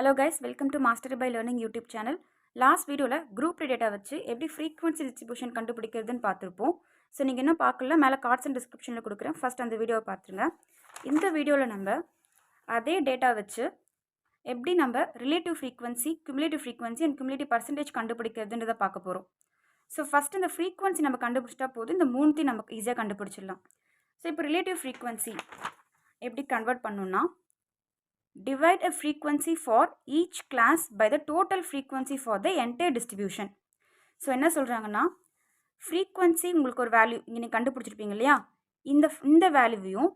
Hello guys, welcome to Mastery by Learning YouTube channel. Last video la group data வச்சு எப்படி frequency distribution கண்டுபிடிக்கிறதுன்னு பார்த்திருப்போம். So நீங்கள் இன்னும் பார்க்கல, மேலே கார்ட்ஸ் அண்ட் டிஸ்கிரிப்ஷனில் கொடுக்குறேன். ஃபர்ஸ்ட் அந்த வீடியோவை பார்த்துருங்க. இந்த வீடியோவில் நம்ம அதே டேட்டா வச்சு எப்படி நம்ம relative frequency, cumulative frequency and cumulative percentage கண்டுபிடிக்கிறதுன்றதை பார்க்க போகிறோம். ஸோ ஃபஸ்ட் இந்த ஃப்ரீக்வன்சி நம்ம கண்டுபிடிச்சிட்டா போதும், இந்த மூணுத்தையும் நமக்கு ஈஸியாக கண்டுபிடிச்சிடலாம். ஸோ இப்போ ரிலேட்டிவ் ஃப்ரீக்வன்சி எப்படி கன்வெர்ட் பண்ணணும்னா, divide a frequency for each class by the total frequency for the entire distribution. So என்ன சொல்கிறாங்கன்னா, ஃப்ரீக்வன்சி உங்களுக்கு ஒரு வேல்யூ இங்கே நீங்கள் கண்டுபிடிச்சிருப்பீங்க இல்லையா, இந்த வேல்யூவையும்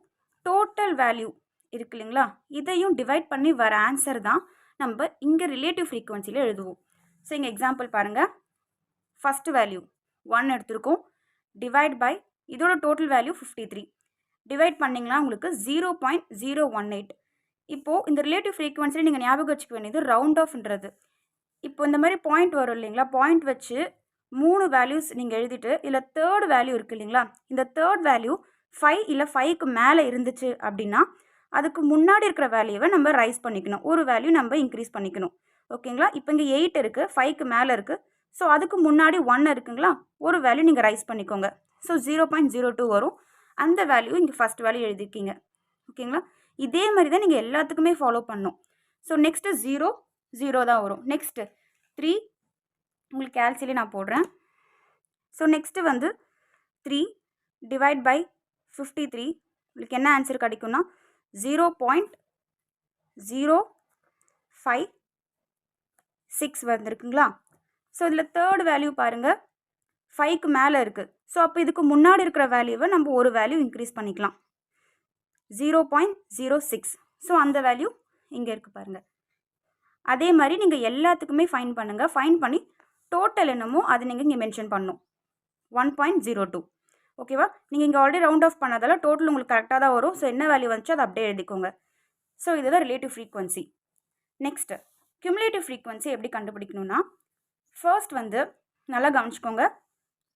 டோட்டல் வேல்யூ இருக்கு இல்லைங்களா, இதையும் டிவைட் பண்ணி வர ஆன்சர் தான் நம்ம இங்கே ரிலேட்டிவ் ஃப்ரீக்வன்சியில் எழுதுவோம். ஸோ இங்கே எக்ஸாம்பிள் பாருங்கள். ஃபஸ்ட்டு வேல்யூ 1 எடுத்திருக்கோம், டிவைட் பை இதோட டோட்டல் வேல்யூ 53, டிவைட் பண்ணிங்கன்னா உங்களுக்கு 0.018. இப்போது இந்த ரிலேட்டிவ் ஃப்ரீக்வன்சியில் நீங்கள் ஞாபகம் வச்சுக்க வேண்டியது ரவுண்ட் ஆஃப்ன்றது. இப்போ இந்த மாதிரி பாயிண்ட் வரும் இல்லைங்களா, பாயிண்ட் வச்சு 3 வேல்யூஸ் நீங்கள் எழுதிட்டு இதில் தேர்ட் வேல்யூ இருக்குது இல்லைங்களா, இந்த தேர்ட் வேல்யூ 5 இல்லை 5க்கு மேலே இருந்துச்சு அப்படின்னா அதுக்கு முன்னாடி இருக்கிற வேல்யூவை நம்ம ரைஸ் பண்ணிக்கணும், ஒரு வேல்யூ நம்ம இன்க்ரீஸ் பண்ணிக்கணும். ஓகேங்களா, இப்போ இங்கே 8 இருக்குது, 5க்கு மேலே இருக்குது. ஸோ அதுக்கு முன்னாடி 1 இருக்குங்களா, ஒரு வேல்யூ நீங்கள் ரைஸ் பண்ணிக்கோங்க. ஸோ 0.02 வரும். அந்த வேல்யூ இங்கே ஃபஸ்ட் வேல்யூ எழுதிருக்கீங்க. ஓகேங்களா, இதே மாதிரி தான் நீங்கள் எல்லாத்துக்குமே ஃபாலோ பண்ணணும். ஸோ நெக்ஸ்ட்டு 0 தான் வரும். நெக்ஸ்ட்டு 3 உங்களுக்கு கேல்சிலே நான் போடுறேன். ஸோ நெக்ஸ்ட்டு வந்து 3 டிவைட் பை 53 உங்களுக்கு என்ன ஆன்சர் கிடைக்கும்னா 0.056 வந்துருக்குங்களா. ஸோ இதில் தேர்ட் வேல்யூ பாருங்கள், 5க்கு மேலே இருக்குது. ஸோ அப்போ இதுக்கு முன்னாடி இருக்கிற வேல்யூவை நம்ம ஒரு வேல்யூ இன்க்ரீஸ் பண்ணிக்கலாம், 0.06. ஸோ அந்த வேல்யூ இங்கே இருக்குது பாருங்கள். அதே மாதிரி நீங்கள் எல்லாத்துக்குமே ஃபைன் பண்ணுங்கள். ஃபைன் பண்ணி டோட்டல் என்னமோ அது நீங்கள் இங்கே மென்ஷன் பண்ணணும், 1.02. ஓகேவா, நீங்கள் இங்கே ஆல்ரெடி ரவுண்ட் ஆஃப் பண்ணதால் டோட்டல் உங்களுக்கு கரெக்டாக தான் வரும். ஸோ என்ன வேல்யூ வந்துச்சோ அதை அப்படியே எழுதிக்கோங்க. ஸோ இதுதான் relative frequency. Next cumulative frequency எப்படி கண்டுபிடிக்கணும்னா, ஃபர்ஸ்ட் வந்து நல்லா கவனிச்சிக்கோங்க,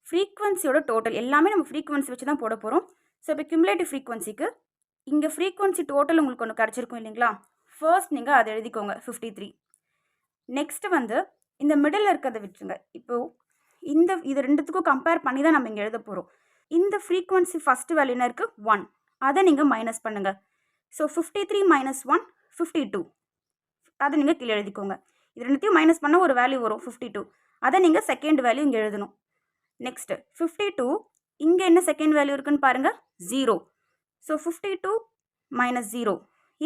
ஃப்ரீக்வன்சியோட டோட்டல் எல்லாமே நம்ம ஃப்ரீக்வன்சி வச்சு தான் போட போகிறோம். ஸோ இப்போ குமுலேட்டிவ் ஃப்ரீக்வன்சிக்கு இங்கே ஃப்ரீக்வன்சி டோட்டல் உங்களுக்கு ஒன்று கிடச்சிருக்கும் இல்லைங்களா, ஃபர்ஸ்ட் நீங்கள் அதை எழுதிக்கோங்க 53. நெக்ஸ்ட்டு வந்து இந்த மிடில் இருக்கிறத விட்டுருங்க. இப்போது இது ரெண்டுத்துக்கும் கம்பேர் பண்ணி தான் நம்ம இங்கே எழுத போகிறோம். இந்த ஃப்ரீக்வன்சி ஃபஸ்ட்டு வேல்யூ என்ன இருக்குது 1, அதை நீங்கள் மைனஸ் பண்ணுங்கள். ஸோ 53 - 1 52, அதை நீங்கள் கீழே எழுதிக்கோங்க. இது ரெண்டுத்தையும் மைனஸ் பண்ணால் ஒரு வேல்யூ வரும் 52, அதை நீங்கள் செகண்ட் வேல்யூ இங்கே எழுதணும். நெக்ஸ்ட்டு 52 இங்கே என்ன செகண்ட் வேல்யூ இருக்குன்னு பாருங்கள் 0. ஸோ 52 - 0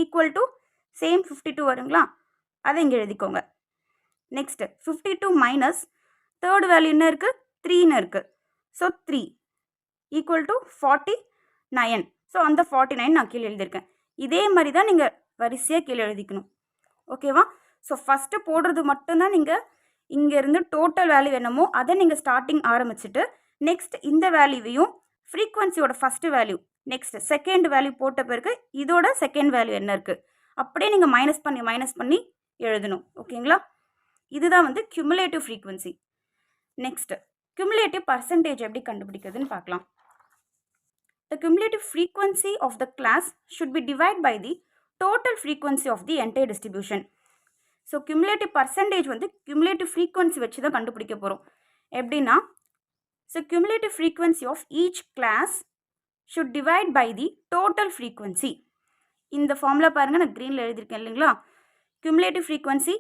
ஈக்குவல் டு சேம் 52 வருங்களா, அதை இங்கே எழுதிக்கோங்க. நெக்ஸ்ட்டு 52 மைனஸ் தேர்ட் வேல்யூ என்ன இருக்குது 3ன்னு இருக்குது. So 3 equal to 49. ஸோ அந்த 49 நான் கீழே எழுதியிருக்கேன். இதே மாதிரி தான் நீங்கள் வரிசையாக கீழே எழுதிக்கணும். ஓகேவா, ஸோ ஃபஸ்ட்டு போடுறது மட்டும்தான் நீங்கள் இங்கேருந்து டோட்டல் வேல்யூ என்னமோ அதை நீங்கள் ஸ்டார்டிங் ஆரம்பிச்சுட்டு நெக்ஸ்ட் இந்த வேல்யூவையும் ஃப்ரீக்வன்சியோட first value next second value போட்ட பிறகு இதோட செகண்ட் வேல்யூ என்ன இருக்குது அப்படியே நீங்கள் மைனஸ் பண்ணி எழுதணும். ஓகேங்களா, இதுதான் வந்து cumulative frequency. Next cumulative percentage எப்படி கண்டுபிடிக்கிறதுன்னு பார்க்கலாம். The cumulative frequency of the class should be divided by the total frequency of the entire distribution. So cumulative percentage வந்து cumulative frequency வச்சு தான் கண்டுபிடிக்க போகிறோம். எப்படின்னா, so cumulative frequency of each class should divide by the total frequency. இந்த formula பாருங்கள், நான் க்ரீனில் எழுதியிருக்கேன் இல்லைங்களா, cumulative frequency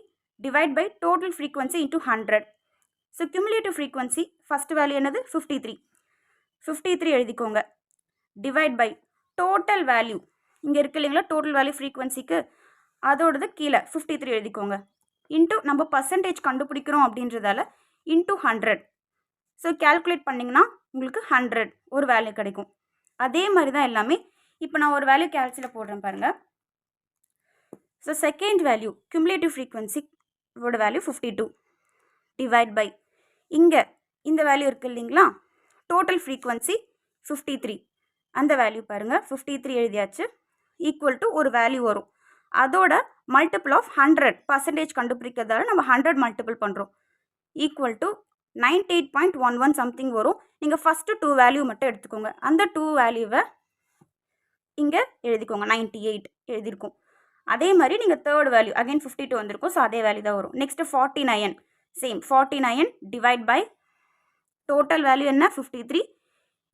divide by total frequency into 100. So cumulative frequency first value என்னது 53 எழுதிக்கோங்க, டிவைட் பை டோட்டல் வேல்யூ இங்கே இருக்குது இல்லைங்களா, டோட்டல் வேல்யூ ஃப்ரீக்வன்சிக்கு அதோடது கீழே 53 எழுதிக்கோங்க, இன்ட்டு நம்ம பர்சன்டேஜ் கண்டுபிடிக்கிறோம் அப்படின்றதால இன்ட்டு 100. ஸோ கேல்குலேட் பண்ணிங்கன்னா உங்களுக்கு 100 ஒரு வேல்யூ கிடைக்கும். அதே மாதிரி தான் எல்லாமே. இப்போ நான் ஒரு வேல்யூ கேல்குலேட் போடுறேன் பாருங்கள். ஸோ செகண்ட் வேல்யூ குமுலேட்டிவ் ஃப்ரீக்வன்சியோட வேல்யூ 52 டிவைட் பை இங்கே இந்த வேல்யூ இருக்குது இல்லைங்களா, டோட்டல் ஃப்ரீக்வன்சி 53, அந்த வேல்யூ பாருங்கள் 53 எழுதியாச்சு, ஈக்குவல் டு ஒரு வேல்யூ வரும், அதோட மல்டிபிள் ஆஃப் 100 பர்சன்டேஜ் கண்டுபிடிக்கிறதால நம்ம 100 மல்டிபிள் பண்ணுறோம், ஈக்குவல் டு 98.11 சம்திங் வரும். நீங்கள் ஃபஸ்ட்டு 2 வேல்யூ மட்டும் எடுத்துக்கோங்க, அந்த 2 வேல்யூவை இங்கே எழுதிக்கோங்க, 98 எழுதியிருக்கோம். அதே மாதிரி நீங்கள் தேர்ட் வேல்யூ அகைன் 52 வந்திருக்கும். ஸோ அதே வேல்யூ தான் வரும். Next 49 same 49 divide by total value என்ன 53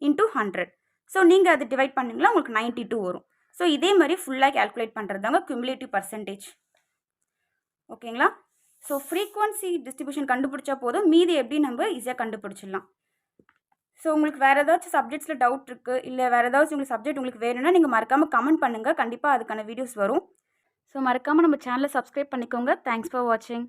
இன்ட்டு 100. ஸோ நீங்கள் அது டிவைட் பண்ணிங்களா உங்களுக்கு 92 வரும். ஸோ இதே மாதிரி ஃபுல்லாக கேல்குலேட் பண்ணுறது தாங்க குமுலேட்டிவ் பர்சன்டேஜ். ஓகேங்களா? ஸோ ஃப்ரீக்வன்சி டிஸ்ட்ரிபியூஷன் கண்டுபிடிச்சா போதும், மீதி எப்படி நம்ம ஈஸியாக கண்டுபிடிச்சிடலாம். ஸோ உங்களுக்கு வேறு ஏதாச்சும் சப்ஜெக்ட்ஸில் டவுட் இருக்குது, இல்லை வேறு ஏதாச்சும் உங்களுக்கு சப்ஜெக்ட் உங்களுக்கு வேணும்னா நீங்கள் மறக்காமல் கமெண்ட் பண்ணுங்கள். கண்டிப்பாக அதுக்கான வீடியோஸ் வரும். ஸோ மறக்காமல் நம்ம சேனலை சப்ஸ்கிரைப் பண்ணிக்கோங்க. தேங்க்ஸ் ஃபார் வாட்சிங்.